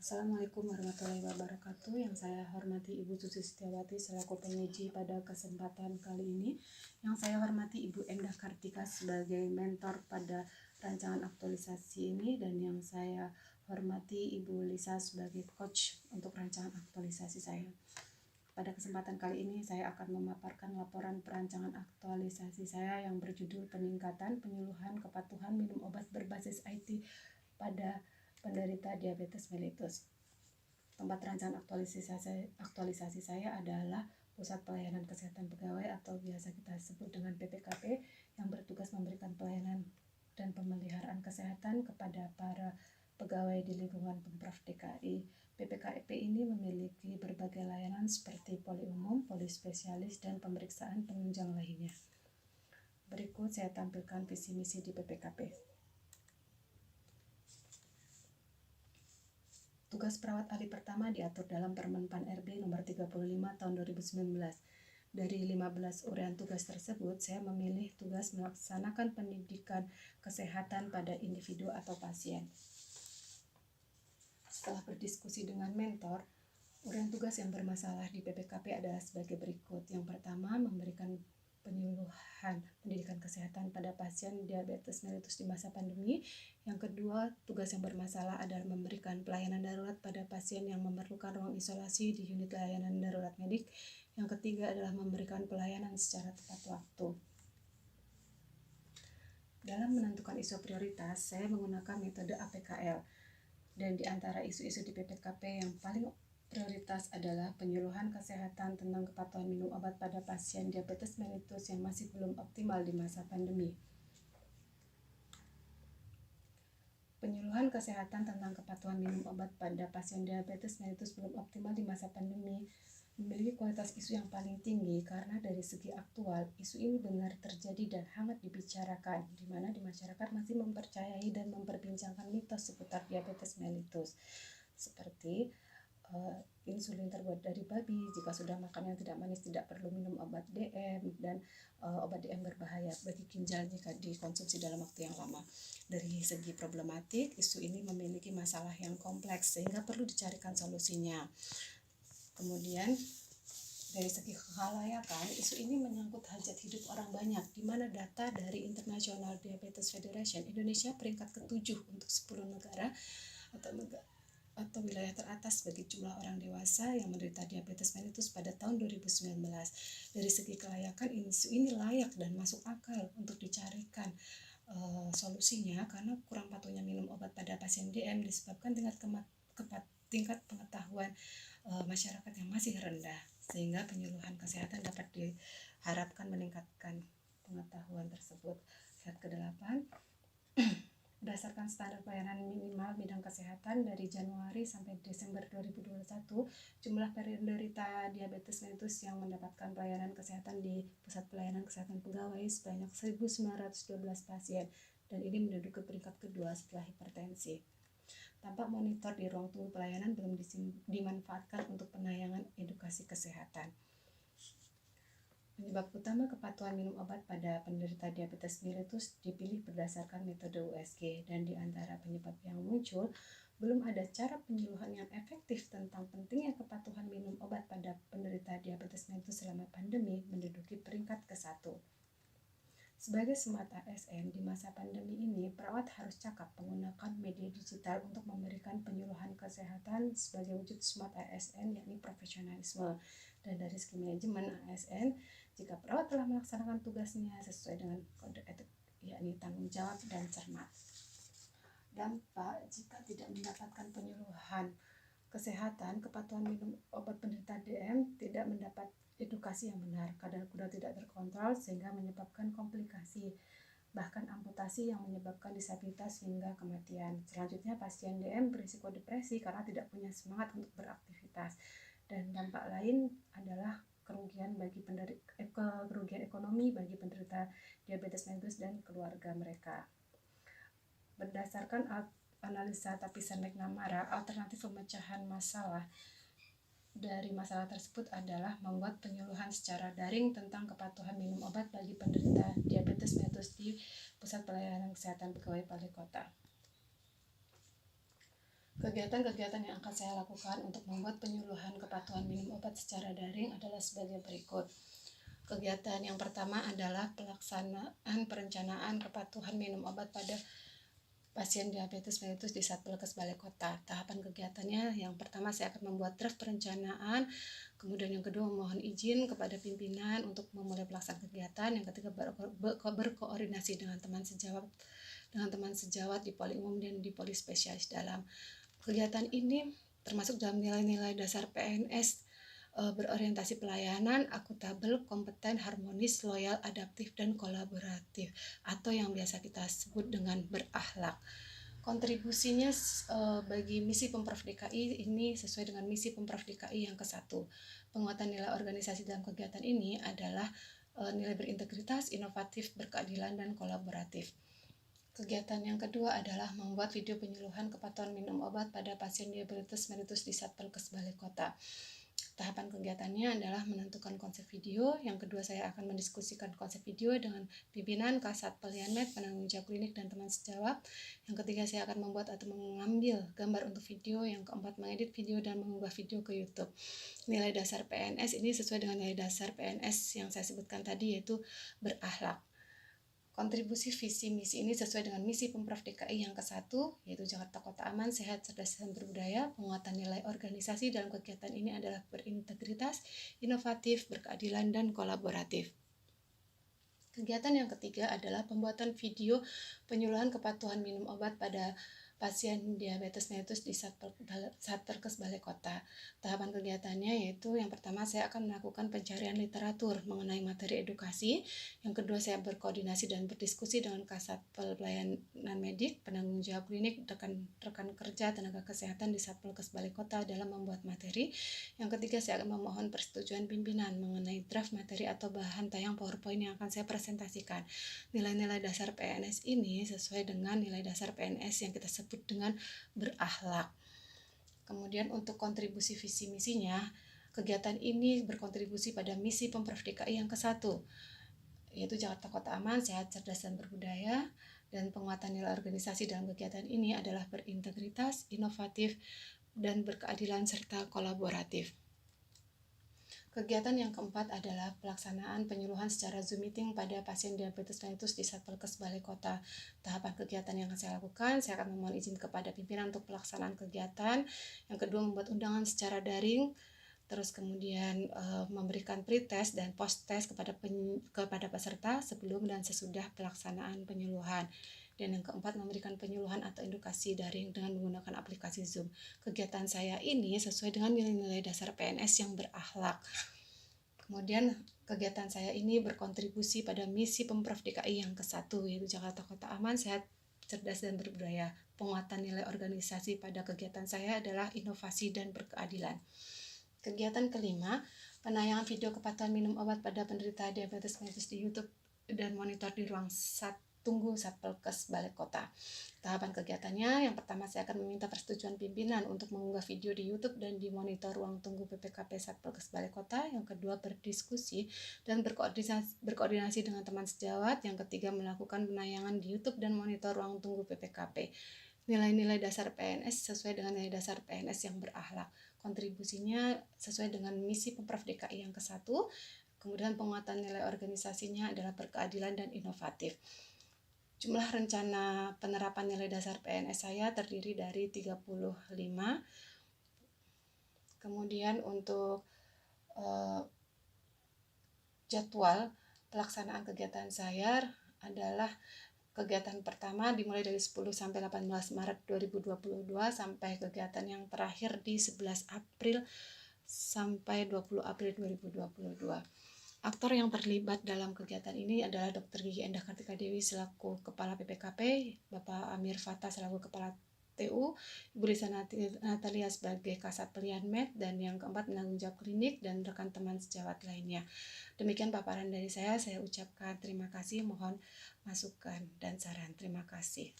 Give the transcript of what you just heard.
Assalamualaikum warahmatullahi wabarakatuh. Yang saya hormati Ibu Susi Setiawati selaku penguji pada kesempatan kali ini. Yang saya hormati Ibu Endah Kartika sebagai mentor pada rancangan aktualisasi ini, dan yang saya hormati Ibu Lisa sebagai coach untuk rancangan aktualisasi saya. Pada kesempatan kali ini saya akan memaparkan laporan perancangan aktualisasi saya yang berjudul peningkatan penyuluhan kepatuhan minum obat berbasis IT pada penderita diabetes mellitus. Tempat rancangan aktualisasi saya adalah Pusat Pelayanan Kesehatan Pegawai atau biasa kita sebut dengan PPKP, yang bertugas memberikan pelayanan dan pemeliharaan kesehatan kepada para pegawai di lingkungan Pemprov DKI. PPKP ini memiliki berbagai layanan seperti poli umum, poli spesialis, dan pemeriksaan penunjang lainnya. Berikut saya tampilkan visi misi di PPKP. Tugas perawat ahli pertama diatur dalam Permen Pan RB nomor 35 tahun 2019. Dari 15 uraian tugas tersebut, saya memilih tugas melaksanakan pendidikan kesehatan pada individu atau pasien. Setelah berdiskusi dengan mentor, uraian tugas yang bermasalah di PPKP adalah sebagai berikut. Yang pertama, memberikan penyuluhan pendidikan kesehatan pada pasien diabetes mellitus di masa pandemi. Yang kedua, tugas yang bermasalah adalah memberikan pelayanan darurat pada pasien yang memerlukan ruang isolasi di unit layanan darurat medik. Yang ketiga adalah memberikan pelayanan secara tepat waktu. Dalam menentukan isu prioritas, saya menggunakan metode APKL. Dan di antara isu-isu di PPKP yang paling prioritas adalah penyuluhan kesehatan tentang kepatuhan minum obat pada pasien diabetes mellitus yang masih belum optimal di masa pandemi. Penyuluhan kesehatan tentang kepatuhan minum obat pada pasien diabetes mellitus belum optimal di masa pandemi memiliki kualitas isu yang paling tinggi karena dari segi aktual, isu ini benar terjadi dan hangat dibicarakan, di mana di masyarakat masih mempercayai dan memperbincangkan mitos seputar diabetes mellitus, seperti insulin terbuat dari babi, jika sudah makan yang tidak manis tidak perlu minum obat DM, dan obat DM berbahaya bagi ginjal jika dikonsumsi dalam waktu yang lama. Dari segi problematik, isu ini memiliki masalah yang kompleks sehingga perlu dicarikan solusinya. Kemudian dari segi kekhalayakan, isu ini menyangkut hajat hidup orang banyak, di mana data dari International Diabetes Federation, Indonesia peringkat ke-7 untuk 10 negara atau wilayah teratas bagi jumlah orang dewasa yang menderita diabetes mellitus pada tahun 2019. Dari segi kelayakan, isu ini layak dan masuk akal untuk dicarikan solusinya, karena kurang patuhnya minum obat pada pasien DM disebabkan tingkat pengetahuan masyarakat yang masih rendah, sehingga penyuluhan kesehatan dapat diharapkan meningkatkan pengetahuan tersebut. Slide ke-8. Berdasarkan standar pelayanan minimal bidang kesehatan dari Januari sampai Desember 2021, jumlah penderita diabetes mellitus yang mendapatkan pelayanan kesehatan di Pusat Pelayanan Kesehatan Pegawai sebanyak 1.912 pasien, dan ini menduduki peringkat kedua setelah hipertensi. Tampak monitor di ruang tunggu pelayanan belum dimanfaatkan untuk penayangan edukasi kesehatan. Penyebab utama kepatuhan minum obat pada penderita diabetes mellitus dipilih berdasarkan metode USG, dan di antara penyebab yang muncul, belum ada cara penyuluhan yang efektif tentang pentingnya kepatuhan minum obat pada penderita diabetes mellitus selama pandemi menduduki peringkat ke-1. Sebagai smart ASN di masa pandemi ini, perawat harus cakap menggunakan media digital untuk memberikan penyuluhan kesehatan sebagai wujud smart ASN, yakni profesionalisme. Dan dari segi manajemen ASN, jika perawat telah melaksanakan tugasnya sesuai dengan kode etik, yakni tanggung jawab dan cermat. Dampak jika tidak mendapatkan penyuluhan kesehatan kepatuhan minum obat penderita DM, tidak mendapat edukasi yang benar, kadar kuda tidak terkontrol sehingga menyebabkan komplikasi, bahkan amputasi yang menyebabkan disabilitas hingga kematian. Selanjutnya, pasien DM berisiko depresi karena tidak punya semangat untuk beraktivitas. Dan dampak lain adalah kerugian ekonomi bagi penderita diabetes mellitus dan keluarga mereka. Berdasarkan analisa Tapisan McNamara, alternatif pemecahan masalah dari masalah tersebut adalah membuat penyuluhan secara daring tentang kepatuhan minum obat bagi penderita diabetes mellitus di Pusat Pelayanan Kesehatan Pegawai Balai Kota. Kegiatan-kegiatan yang akan saya lakukan untuk membuat penyuluhan kepatuhan minum obat secara daring adalah sebagai berikut. Kegiatan yang pertama adalah pelaksanaan perencanaan kepatuhan minum obat pada pasien diabetes mellitus di Satpolkes Balai Kota. Tahapan kegiatannya, yang pertama saya akan membuat draft perencanaan, kemudian yang kedua memohon izin kepada pimpinan untuk memulai pelaksanaan kegiatan, yang ketiga berkoordinasi dengan teman sejawat di poli umum dan di poli spesialis dalam. Kegiatan ini termasuk dalam nilai-nilai dasar PNS, berorientasi pelayanan, akuntabel, kompeten, harmonis, loyal, adaptif, dan kolaboratif, atau yang biasa kita sebut dengan berakhlak. Kontribusinya bagi misi Pemprov DKI ini sesuai dengan misi Pemprov DKI yang ke-1. Penguatan nilai organisasi dalam kegiatan ini adalah nilai berintegritas, inovatif, berkeadilan, dan kolaboratif. Kegiatan yang kedua adalah membuat video penyuluhan kepatuhan minum obat pada pasien diabetes mellitus di Satpolkes Balai Kota. Tahapan kegiatannya adalah menentukan konsep video. Yang kedua, saya akan mendiskusikan konsep video dengan pimpinan, Kasat Pelianmed, penanggung jawab klinik, dan teman sejawat. Yang ketiga, saya akan membuat atau mengambil gambar untuk video. Yang keempat, mengedit video dan mengunggah video ke YouTube. Nilai dasar PNS ini sesuai dengan nilai dasar PNS yang saya sebutkan tadi, yaitu berakhlak. Kontribusi visi misi ini sesuai dengan misi Pemprov DKI yang ke-1, yaitu Jakarta Kota Aman, Sehat, Cerdas, dan Berbudaya. Penguatan nilai organisasi dalam kegiatan ini adalah berintegritas, inovatif, berkeadilan, dan kolaboratif. Kegiatan yang ketiga adalah pembuatan video penyuluhan kepatuhan minum obat pada pasien diabetes mellitus di Satpolkes Balai Kota. Tahapan kegiatannya yaitu yang pertama, saya akan melakukan pencarian literatur mengenai materi edukasi. Yang kedua, saya berkoordinasi dan berdiskusi dengan Kasat Pelayanan Medik, penanggung jawab klinik, rekan kerja tenaga kesehatan di Satpolkes Balai Kota dalam membuat materi. Yang ketiga, saya akan memohon persetujuan pimpinan mengenai draft materi atau bahan tayang PowerPoint yang akan saya presentasikan. Nilai-nilai dasar PNS ini sesuai dengan nilai dasar PNS yang kita sebut dengan berakhlak. Kemudian untuk kontribusi visi misinya, kegiatan ini berkontribusi pada misi Pemprov DKI yang ke-1, yaitu Jakarta Kota Aman, Sehat, Cerdas, dan Berbudaya. Dan penguatan nilai organisasi dalam kegiatan ini adalah berintegritas, inovatif, dan berkeadilan serta kolaboratif. Kegiatan yang keempat adalah pelaksanaan penyuluhan secara Zoom meeting pada pasien diabetes mellitus di Satpolkes Balai Kota. Tahapan kegiatan yang akan saya lakukan, saya akan memohon izin kepada pimpinan untuk pelaksanaan kegiatan. Yang kedua, membuat undangan secara daring. Terus kemudian memberikan pre-test dan post-test kepada peserta sebelum dan sesudah pelaksanaan penyuluhan. Dan yang keempat, memberikan penyuluhan atau edukasi daring dengan menggunakan aplikasi Zoom. Kegiatan saya ini sesuai dengan nilai-nilai dasar PNS yang berakhlak. Kemudian kegiatan saya ini berkontribusi pada misi Pemprov DKI yang ke-1, yaitu Jakarta Kota Aman, Sehat, Cerdas, dan Berbudaya. Penguatan nilai organisasi pada kegiatan saya adalah inovasi dan berkeadilan. Kegiatan kelima, penayangan video kepatuhan minum obat pada penderita diabetes mellitus di YouTube dan monitor di ruang tunggu Satpolkes Balai Kota. Tahapan kegiatannya, yang pertama, saya akan meminta persetujuan pimpinan untuk mengunggah video di YouTube dan di monitor ruang tunggu PPKP Satpolkes Balai Kota. Yang kedua, berdiskusi dan berkoordinasi dengan teman sejawat. Yang ketiga, melakukan penayangan di YouTube dan monitor ruang tunggu PPKP. Nilai-nilai dasar PNS sesuai dengan nilai dasar PNS yang berakhlak. Kontribusinya sesuai dengan misi Pemprov DKI yang ke-1. Kemudian penguatan nilai organisasinya adalah berkeadilan dan inovatif. Jumlah rencana penerapan nilai dasar PNS saya terdiri dari 35. Kemudian untuk jadwal pelaksanaan kegiatan saya adalah kegiatan pertama dimulai dari 10 sampai 18 Maret 2022 sampai kegiatan yang terakhir di 11 April sampai 20 April 2022. Aktor yang terlibat dalam kegiatan ini adalah Dr. Gigi Endah Kartika Dewi selaku Kepala PPKP, Bapak Amir Fatah selaku Kepala TU, Ibu Lisa Natalia sebagai Kasat Pelianmed, dan yang keempat penanggung jawab klinik dan rekan teman sejawat lainnya. Demikian paparan dari saya ucapkan terima kasih, mohon masukan dan saran. Terima kasih.